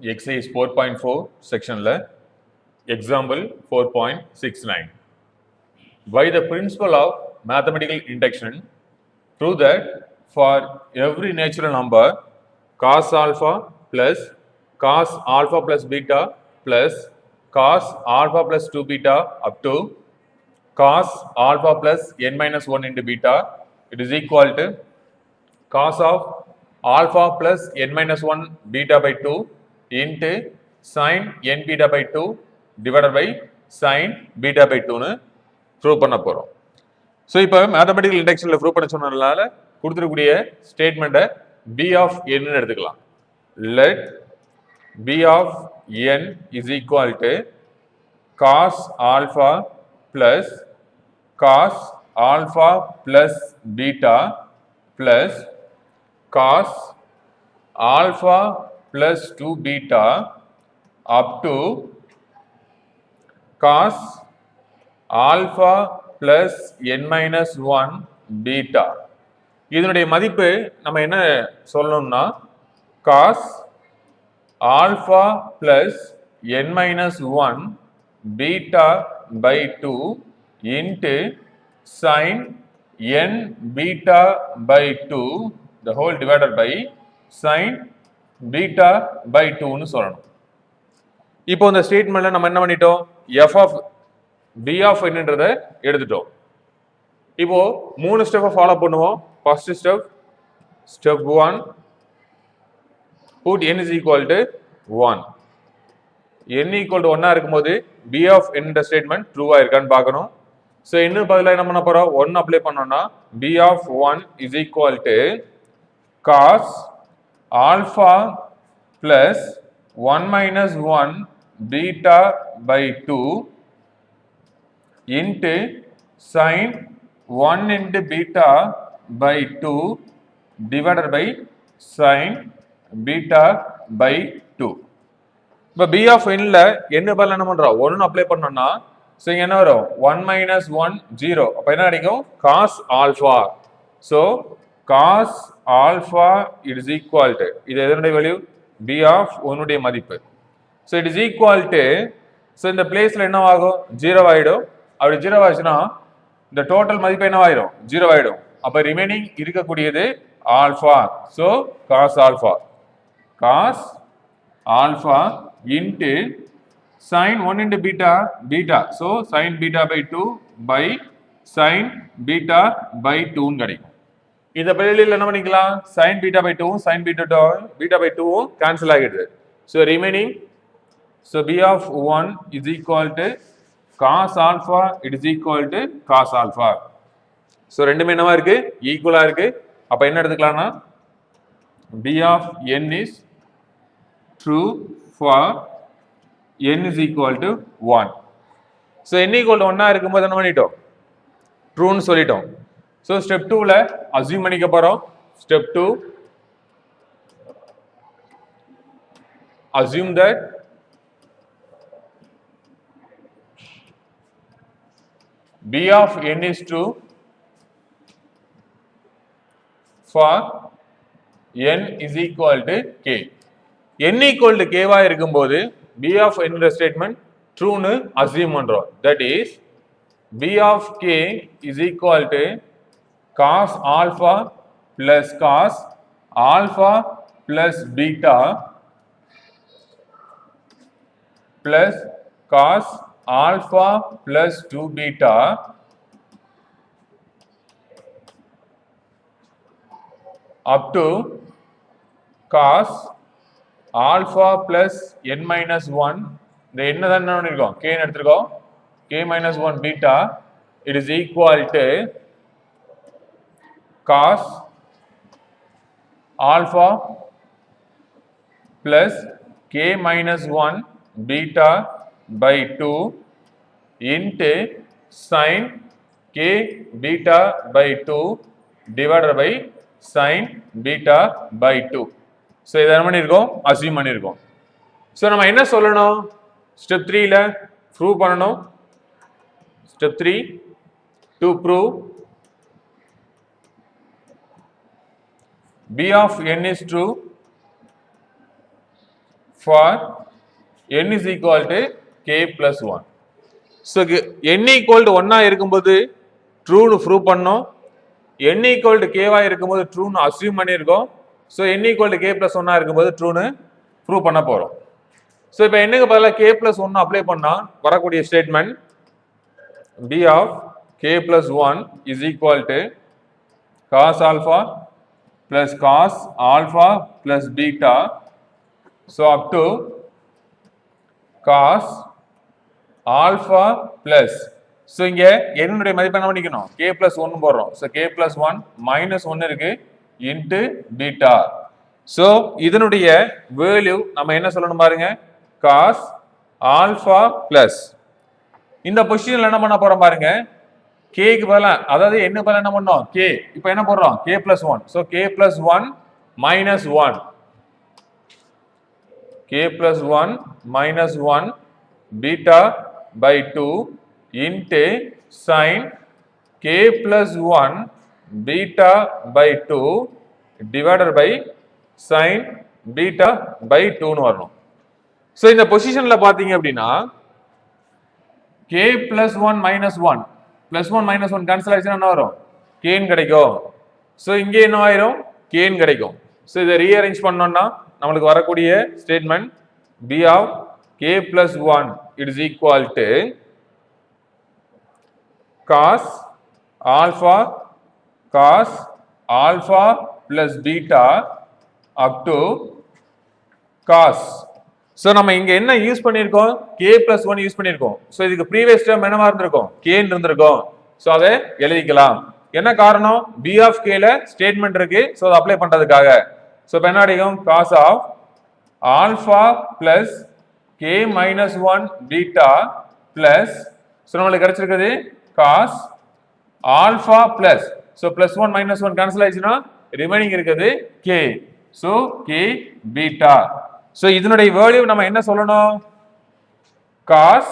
exercise 4.4 section example 4.69. By the principle of mathematical induction, prove that for every natural number cos alpha plus beta plus cos alpha plus 2 beta up to cos alpha plus n minus 1 into beta, it is equal to cos of alpha plus n minus 1 beta by 2 into sin n beta by 2 divided by sin beta by 2 னு prove பண்ண போறோம். So இப்போ mathematical இண்டக்ஷனில் prove பண்ண சொன்னதுனால கொடுத்துருக்கூடிய ஸ்டேட்மெண்ட்டை P of n எடுத்துக்கலாம். Let P of n is equal to cos alpha plus cos alpha plus beta plus cos alpha plus 2 beta up to cos alpha plus n minus 1 beta. இதனுடைய மதிப்பு நம்ம என்ன சொல்லணும்னா cos alpha plus n minus 1 beta by 2 into sin n beta by 2 the whole divided by sin beta by 2 னு சொல்லணும். இப்போ இந்த ஸ்டேட்மெண்ட்ல நம்ம என்ன பண்ணிட்டோம், f of b of n ன்றத எடுத்துட்டோம். இப்போ மூணு ஸ்டெப்பை ஃபாலோ பண்ணுவோம். First step 1 put n is equal to 1. n equal to 1 இருக்கும்போது b of n ன்ற ஸ்டேட்மெண்ட் ட்ரூவா இருக்கான்னு பார்க்கணும். ஸோ இன்னும் பதிலாக என்ன பண்ண போறோம், 1 அப்ளை பண்ணோம்னா b of 1 is equal to cos alpha plus 1 minus 1 beta by 2 into sin 1 into beta by 2 divided by sin beta by 2. இப்போ b of n ல என்ன பதிலாக என்ன பண்றோம், 1 அப்ளை பண்ணோம்னா ஸோ என்ன வரும் 1 minus 1 0. அப்போ என்ன கிடைக்கும் cos alpha. So cos alpha it is equal to இது எதனுடைய வேல்யூ b of 1 உடைய மதிப்பு. So it is equal to so இந்த பிளேஸ்ல என்ன ஆகும் 0 ஆயிடும். அப்படி 0 ஆச்சுன்னா இந்த டோட்டல் மதிப்பு என்ன ஆயிடும் 0 ஆயிடும். அப்போ ரிமைனிங் இருக்கக்கூடியது alpha. So cos alpha into sin 1 into beta. So sin beta by 2 by sin beta by 2 கிடைக்கும். இந்த பதிலில் என்ன பண்ணிக்கலாம், sin beta by 2 sin beta by 2 cancel ஆகிடுது. So remaining so b of 1 is equal to cos alpha, it is equal to cos alpha. So ரெண்டுமே என்னவா இருக்கு ஈக்குவலா இருக்கு. அப்ப என்ன எடுத்துக்கலாம்னா b of n is true for n is equal to 1. So n equal to 1 இருக்கும்போது என்ன பண்ணிட்டோம் ட்ரூன்னு சொல்லிட்டோம். ஸோ ஸ்டெப் 2ல அசியூம் பண்ணிக்க போறோம். Step 2 assume that b of n is true for n is equal to k. n equal to k வா இருக்கும்போது b of n ன்ற statement ட்ரூன்னு assume பண்றோம். That is b of k is equal to cos alpha plus cos alpha plus beta plus cos alpha plus 2 beta up to cos alpha plus n minus 1 இந்த என்ன தான் பண்ணிருக்கோம் k ன்னு எடுத்துறோம் k minus 1 beta it is equal to cos alpha plus k minus 1 beta by 2 into sin k beta by 2 divided by sin beta by 2. So இதை என்ன பண்ணியிருக்கோம் assume பண்ணியிருக்கோம். So நம்ம என்ன சொல்லணும் ஸ்டெப் 3ல ப்ரூவ் பண்ணணும். Step 3 to prove b of n is true for n is equal to k plus 1. So n equal to 1 இருக்கும்போது true னு prove பண்ணோம். n equal to k வா இருக்கும்போது true னு assume பண்ணிருக்கோம். So n equal to k plus 1 இருக்கும்போது true னு prove பண்ண போறோம். So இப்போ n க்கு பதிலா k plus 1 அப்ளை பண்ணா வரக்கூடிய statement b of k plus 1 is equal to cos alpha plus cos alpha plus beta. So up to cos alpha plus, so இங்க n உடைய மதிப்பு என்ன பண்ணிக்கணும், k plus 1 போடுறோம். So k plus 1 minus 1 இருக்கு into beta. So இதனுடைய value நம்ம என்ன சொல்லணும் பாருங்க, cos alpha plus, இந்த பொசிஷன்ல என்ன பண்ண போறோம் பாருங்க, k க்கு பதிலா, அதாவது n க்கு பதிலா என்ன பண்ணோம் k, இப்போ என்ன போடுறோம் k plus 1. So k plus 1 minus 1, k plus 1 minus 1 beta by 2 into sin k plus 1 beta by 2 divided by sin beta by 2 னு வரணும். So இந்த பொசிஷன்ல பாத்தீங்க அப்படின்னா k plus 1 minus 1 plus 1 minus 1 cancel ஆயிடுச்சுன்னா என்ன வரும், k ன்னு கிடைக்கும். So இங்க என்ன ஆயிரும், k ன்னு கிடைக்கும். So இதை ரீஅரேஞ்ச் பண்ணோம்னா நம்மளுக்கு வரக்கூடிய statement b of k plus 1 it is equal to cos alpha plus beta up to cos. So நம்ம இங்க என்ன யூஸ் பண்ணிருக்கோம், k plus 1 யூஸ் பண்ணிருக்கோம். So இதுக்கு previous term என்னவா இருந்திருக்கும், k ன்னு இருந்திருக்கும். So அதை எழுதிக்கலாம். என்ன காரணம், b of k ல ஸ்டேட்மென்ட் இருக்கு. So அதை அப்ளை பண்றதுக்காக. So இப்போ என்ன அடிக்கும், cos of alpha plus k minus 1 beta plus, so நம்மளுக்கு கிடைச்சிருக்குது cos alpha plus, so plus 1 minus 1 cancel ஆயிடுச்சுன்னா ரிமைனிங் இருக்குது k. So k beta. So இதனுடைய வேல்யூ நம்ம என்ன சொல்லணும், cos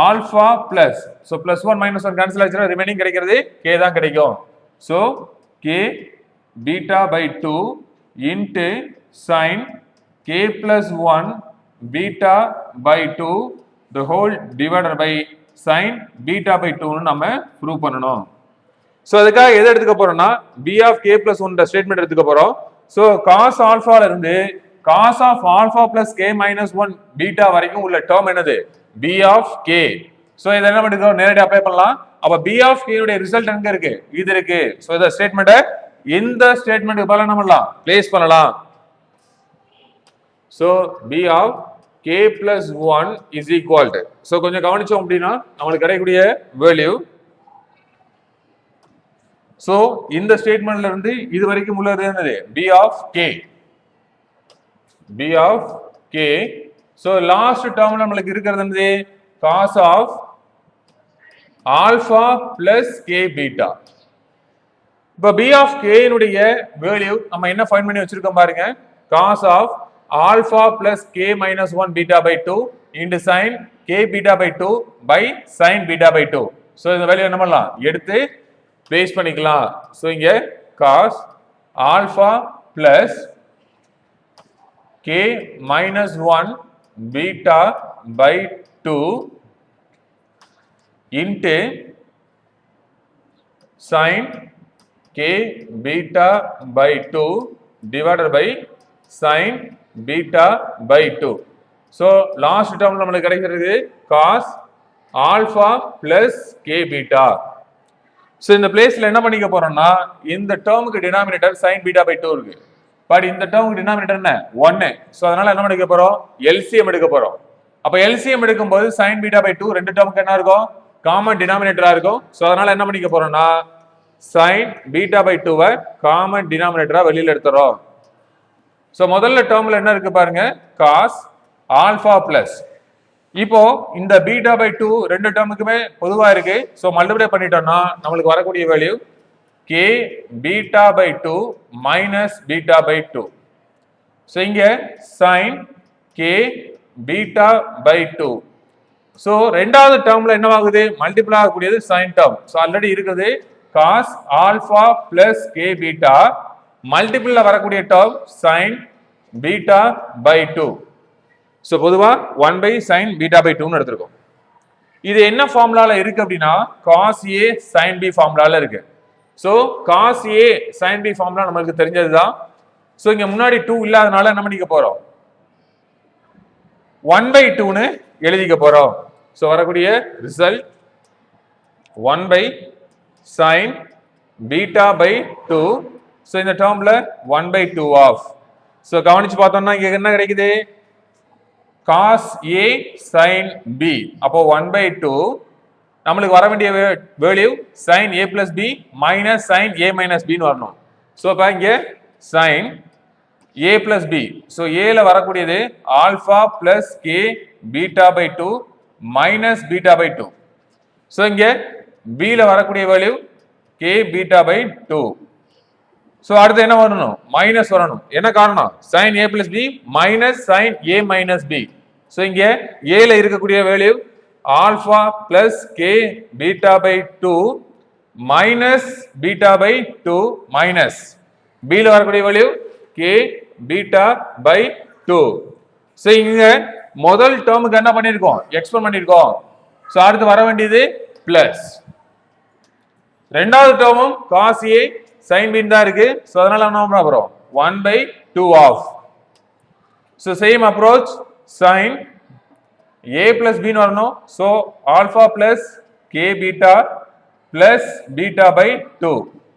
alpha plus, so plus 1 minus 1 cancel ஆயிடுச்சுன்னா ரிமைனிங் கிடைக்கிறது k தான் கிடைக்கும். So k beta by 2 into sin k plus 1 beta by 2 the whole divided by sin beta by 2 னு நம்ம ப்ரூவ் பண்ணனும். சோ அதுக்காக எதை எடுத்துக்க போறோம்னா b of k plus 1 statement எடுத்துக்க போறோம். சோ cos alpha ல இருந்து cos of alpha plus k minus 1 beta வரைக்கும் உள்ள டேர்ம் என்னது, b of k. சோ இத என்ன பண்ணிக்கோ, நேரடியா அப்ளை பண்ணலாம். அப்ப b of k உடைய ரிசல்ட் எங்க இருக்கு, இது இருக்கு. சோ இந்த ஸ்டேட்மென்ட் இந்த ஸ்டேட்மென்ட்க்கு பதிலா என்ன பண்ணலாம், ப்ளேஸ் பண்ணலாம். So b of k plus 1 is equal to, so கொஞ்சம் கவனிச்சோம் அப்படின்னா நமக்கு கிடைக்கக்கூடிய வேல்யூ, so இந்த ஸ்டேட்மென்ட்ல இருந்து இது வரைக்கும் உள்ளது என்னது, b of k. so last டேர்ம்ல நமக்கு இருக்கிறது என்னது, cos of alpha plus k beta. இப்போ b of k னுடைய வேல்யூ நம்ம என்ன ஃபைண்ட் பண்ணி வச்சிருக்கோம் பாருங்க, cos of alpha plus k minus 1 beta by 2 into sin k beta by 2 by sin beta by 2. so இந்த வேல்யூ என்ன பண்ணலாம், எடுத்து ப்ளேஸ் பண்ணிக்கலாம். so இங்க cos alpha plus k minus 1 beta by 2 into sin k beta by 2 divided by sin beta by 2. so last term நமக்கு கிடைக்கிறது cos alpha plus k beta. so இந்த பிளேஸ்ல என்ன பண்ணிக்க போறோம்னா இந்த டேர்முக்கு டினாமினேட்டர் sin beta by 2 இருக்கு, பட் இந்த டேர்முக்கு டினாமினேட்டர் என்ன 1. so அதனால என்ன பண்ணிக்க போறோம், LCM எடுக்க போறோம். அப்ப LCM எடுக்கும்போது sin beta by 2 ரெண்டு டேர்முக்கு என்ன இருக்கும், காமன் டினாமினேட்டரா இருக்கும். so அதனால என்ன பண்ணிக்க போறோம்னா sin beta by 2 காமன் டினாமினேட்டரா வெளியில எடுத்துறோம். so முதல்ல டேர்ம்ல என்ன இருக்கு பாருங்க, cos alpha plus, இப்போ இந்த beta by 2 ரெண்டு டேர்முக்குமே பொதுவா இருக்கு. so மல்டிப்ளை பண்ணிட்டோம்னா நமக்கு வரக்கூடிய value k beta by 2 minus beta by 2. so இங்க sin k beta by 2. so ரெண்டாவது டேர்ம்ல என்ன ஆகுது, மல்டிப்ளை ஆகக்கூடியது sin டேர்ம். so ஆல்ரெடி இருக்குது cos alpha plus k beta, மல்டிபிள்ல வரக்கூடிய term sin beta by 2. So பொதுவாக 1 by sin beta by 2ன்னு எடுத்திருக்கோம். இது என்ன ஃபார்முலால இருக்கு அப்படின்னா cos A sin B ஃபார்முலால இருக்கு. So cos A sin B formula நமக்கு தெரிஞ்சதுதான். ஸோ இங்க முன்னாடி 2 இல்லாதனால என்ன பண்ணிக்க போறோம் 1 by 2ன்னு எழுதிக்க போறோம். ஸோ வரக்கூடிய result 1 by sin beta by 2. So இந்த டேர்ம்ல 1 by 2 ஆஃப். ஸோ கவனிச்சு பார்த்தோம்னா இங்க என்ன கிடைக்குது cos A sin B. அப்போ 1 by 2 நம்மளுக்கு வர வேண்டிய value sin A plus B minus sin A minus B ன்னு வரணும். ஸோ அப்போ இங்க sin A plus B. So ஏல வரக்கூடியது alpha plus K beta by 2 minus beta by 2. So இங்க B ல வரக்கூடிய value K beta by 2. So அடுத்து என்ன வரணும் மைனஸ் வரணும். என்ன காரணம் sin A plus B minus sin A minus B. So இங்க ஏல இருக்கக்கூடிய value alpha plus K beta by 2 minus beta by 2 minus B ல வரக்கூடிய value K beta by 2. So இங்க முதல் டேர்முக்கு என்ன பண்ணியிருக்கோம் எக்ஸ்பெண்ட் பண்ணியிருக்கோம். ஸோ அடுத்து வர வேண்டியது பிளஸ். ரெண்டாவது டேர்மும் cos A sin B தான் இருக்கு. ஸோ அதனால என்ன பண்ண போறோம் 1 by 2 of. So same approach sin A plus B ன்னு வரணும். So alpha plus K beta plus beta by 2.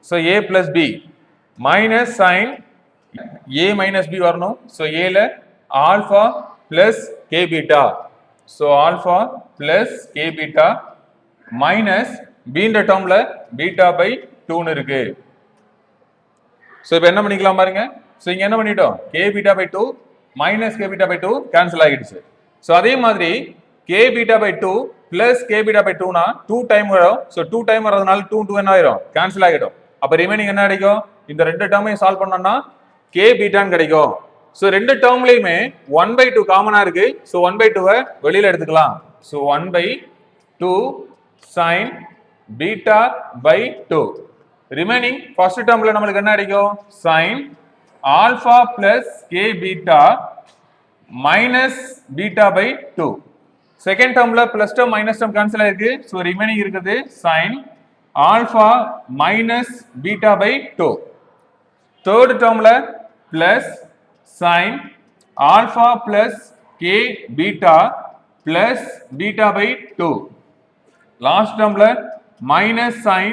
So A plus B minus sin A minus B வரணும். So ஏல alpha plus K beta. So alpha plus K beta minus பீன்ற டேர்ம்ல beta by 2ன்னு இருக்கு. So இப்போ என்ன பண்ணிக்கலாம் பாருங்க. ஸோ இங்க என்ன பண்ணிட்டோம் K beta by 2 minus K beta by 2 cancel ஆகிடுச்சு. ஸோ அதே மாதிரி K beta by 2 plus K beta by 2னா 2 டைம் வரும். ஸோ 2 டைம் வரதுனால 2 2 என்ன ஆயிரும் கேன்சல் ஆகிடும். அப்போ ரிமைனிங் என்ன கிடைக்கும் இந்த ரெண்டு டேர்மையும் சால்வ் பண்ணோம்னா கே பீட்டான்னு கிடைக்கும். ஸோ ரெண்டு டேர்ம்லயுமே 1 by 2 காமனா இருக்கு. ஸோ 1 by 2 வெளியில எடுத்துக்கலாம். So 1 by 2 sin beta by 2. Remaining first டேர்ம்ல நம்மளுக்கு என்ன கிடைக்கும் sin alpha plus K beta minus beta by 2. Second டேர்ம்ல plus term minus term cancel ஆயிருக்கு. ஸோ ரிமைனிங் இருக்குது sin alpha minus beta by 2. Third டேர்ம்ல plus sin alpha plus K beta plus beta by 2. Last டேர்ம்ல minus sin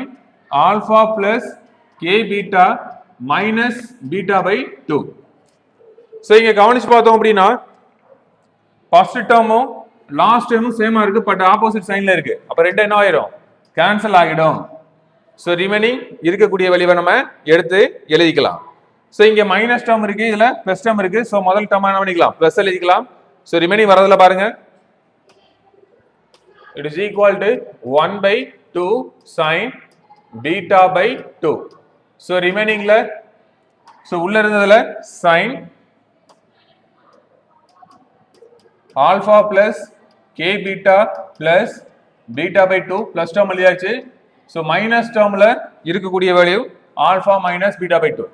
alpha plus K beta minus beta by 2. So இங்க கவனிச்சு பார்த்தோம் அப்படின்னா first டேர்மும் last டேர்மும் சேமா இருக்கு. பட் ஆப்போசிட் சைன்ல இருக்கு. அப்ப ரெண்டு என்ன ஆயிரும் கேன்சல் ஆகிடும். ஸோ ரிமைனிங் இருக்கக்கூடிய வெளிவை நம்ம எடுத்து எழுதிக்கலாம். ஸோ இங்க மைனஸ் டேர்ம் இருக்கு இதுல பிளஸ் டேர்ம் இருக்கு. ஸோ முதல் டேர்ம் என்ன பண்ணிக்கலாம் பிளஸ் எழுதிக்கலாம். ஸோ ரிமைனிங் வரதுல பாருங்க it is equal to 1 by 2 sin beta by 2. So ரிமைனிங்ல ஸோ உள்ள இருந்ததுல sin alpha plus K beta plus beta by 2 plus term எழுதியாச்சு. ஸோ மைனஸ் டேர்ம்ல இருக்கக்கூடிய value alpha minus beta by 2.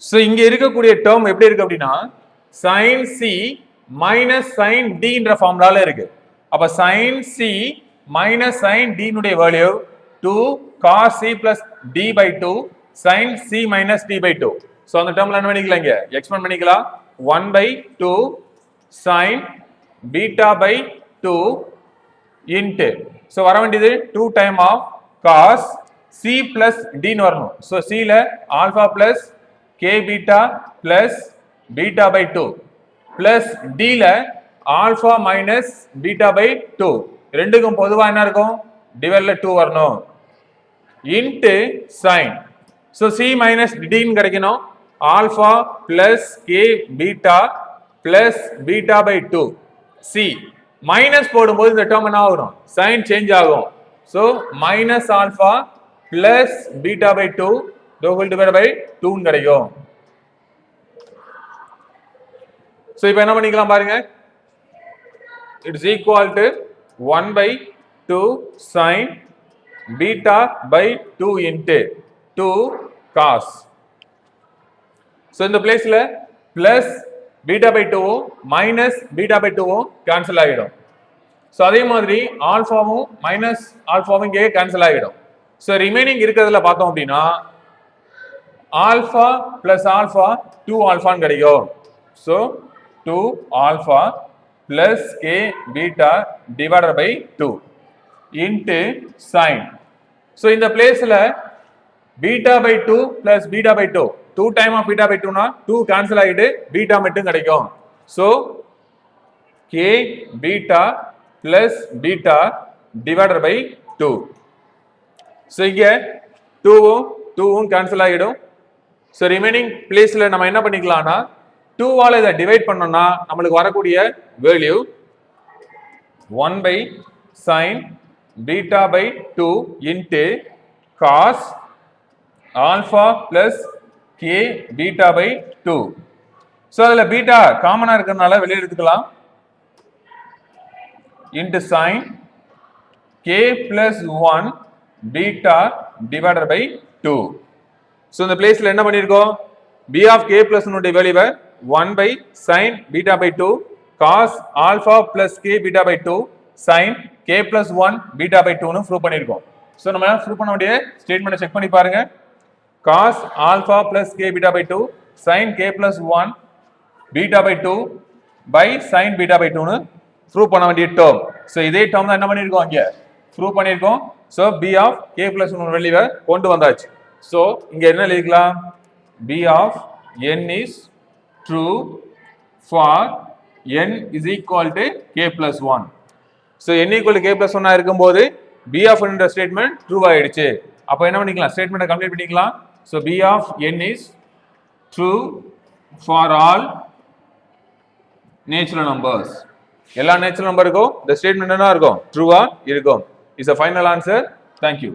So இங்க இருக்கக்கூடிய டேர்ம் எப்படி இருக்கு அப்படின்னா sin C minus sin D என்ற ஃபார்முலால இருக்கு. அப்ப sin C minus sin D னுடைய value 2 cos C plus D by 2 sin C minus D by 2. So அந்த டேர்ம்ல என்ன பண்ணிக்கலாம் இங்க எக்ஸ்பெண்ட் பண்ணிக்கலாம் 1 by 2 sin beta by 2 into so வர வேண்டியது 2 time of cos C plus D ன்னு வரணும். ஸோ C ல alpha plus K beta plus beta by 2 plus D ல ஆல்பா மைனஸ் பீட்டா பை 2 ரெண்டுக்கும் பொதுவா என்ன இருக்கும் டிவைட்ல 2 வரணும் into sin. So C minus டின்னு கிடைக்கணும் alpha plus K beta plus beta by 2 C minus போடும்போது இந்த டேர்ம் என்ன ஆகும் சைன் சேஞ்ச் ஆகும். So minus alpha plus beta by 2 டோகல் டிவைட் பை 2 கிடைக்கும். ஸோ இப்போ என்ன பண்ணிக்கலாம் பாருங்க it is equal to 1 by 2 sin beta by 2 into 2 cos. So இந்த பிளேஸ்ல பிளஸ் பீட்டா பை டூவும் மைனஸ் பீட்டா பை டூவும் கேன்சல் ஆகிடும். ஸோ அதே மாதிரி ஆல்ஃபாவும் மைனஸ் ஆல்ஃபாவும் இங்கே கேன்சல் ஆகிடும். ஸோ ரிமைனிங் இருக்கிறதுல பார்த்தோம் அப்படின்னா ஆல்ஃபா பிளஸ் ஆல்ஃபா 2 ஆல்ஃபான்னு கிடைக்கும். So 2 alpha plus K beta divided by 2 into sine. So இந்த பிளேஸ்ல beta by 2 plus beta by 2 2 time of beta by 2னா 2 கேன்சல் ஆகிட்டு பீட்டா மட்டும் கிடைக்கும். So K beta plus beta divided by 2. So இங்கே 2வும் கேன்சல் ஆகிடும். ஸோ ரிமைனிங் பிளேஸ்ல நம்ம என்ன பண்ணிக்கலாம்னா 2வால் இதை டிவைட் பண்ணோம்னா நம்மளுக்கு வரக்கூடிய value 1 by sine beta by 2 into cos alpha plus K beta by 2. So அதில் பீட்டா காமனாக இருக்கிறதுனால வெளியே எடுத்துக்கலாம். Into sine K plus 1 beta divided by 2. So இந்த பிளேஸில் என்ன பண்ணியிருக்கோம்? பி ஆஃப் கே பிளஸ் வேல்யூவை 1 by sine beta by 2 cos alpha plus K beta by 2 sine K plus 1 beta by 2னு ப்ரூவ் பண்ணியிருக்கோம். ஸோ நம்ம ப்ரூவ் பண்ண வேண்டிய ஸ்டேட்மெண்ட்டை செக் பண்ணி பாருங்க. Cos alpha plus K beta by 2 sine K plus 1 beta by 2 by sine beta by 2னு prove பண்ண வேண்டிய டேர்ம். ஸோ இதே டேர்ம் தான் என்ன பண்ணியிருக்கோம் இங்கே ப்ரூவ் பண்ணியிருக்கோம். So P of K plus 1 வேல்யூவை கொண்டு வந்தாச்சு. ஸோ இங்கே என்ன எழுதிக்கலாம்? P of n is true for n is equal to K plus 1. So n equal to K plus 1 இருக்கும்போது பி ஆஃப் என்ற ஸ்டேட்மெண்ட் ட்ரூ ஆயிடுச்சு. அப்போ என்ன பண்ணிக்கலாம்? ஸ்டேட்மெண்ட்டை கம்ப்ளீட் பண்ணிக்கலாம். So P of n is true for all natural numbers. எல்லா natural நம்பருக்கும் இந்த ஸ்டேட்மெண்ட் என்ன இருக்கும்? ட்ரூவா இருக்கும். Is a final answer. Thank you.